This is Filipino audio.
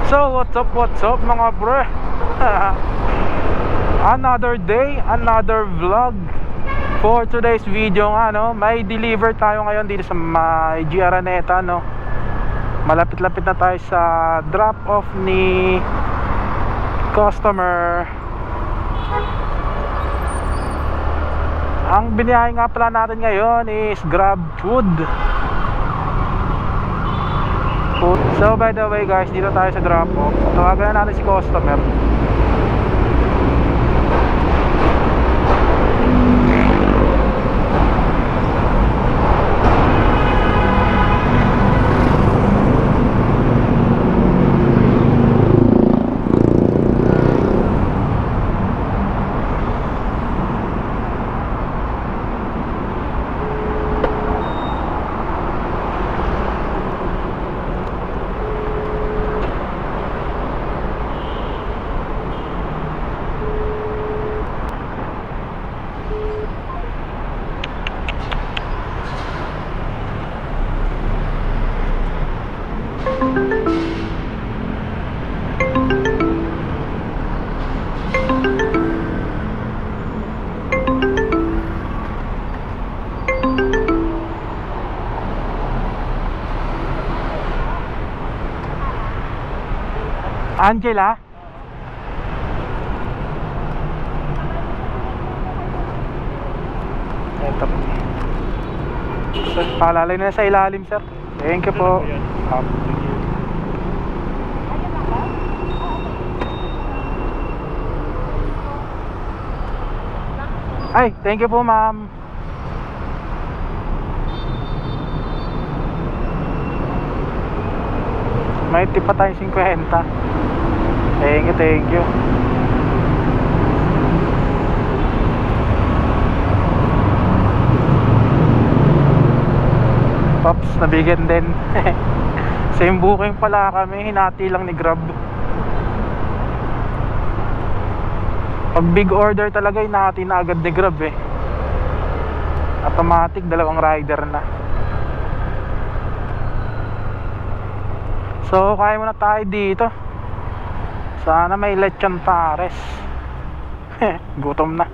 So what's up mga bre? Another day, another vlog. For today's video nga no, may deliver tayo ngayon dito sa G Araneta no. Malapit-lapit na tayo sa drop off ni customer. Ang biniyahe nga pala natin ngayon is Grab Food. So by the way guys, dito tayo sa drop off. Tawagan na natin si customer. Angela? Ito po. Sir, palalay na sa ilalim sir. Thank you po. Ay, thank you po ma'am. May tip pa tayong 50. Thank you. Pops, nabigyan din. Same booking pala kami, hinati lang ni Grab. Pag big order talaga, hinati na agad ni Grab eh. Automatic, dalawang rider na. So, kaya muna tayo dito. Sana may lechon pares. Gutom na.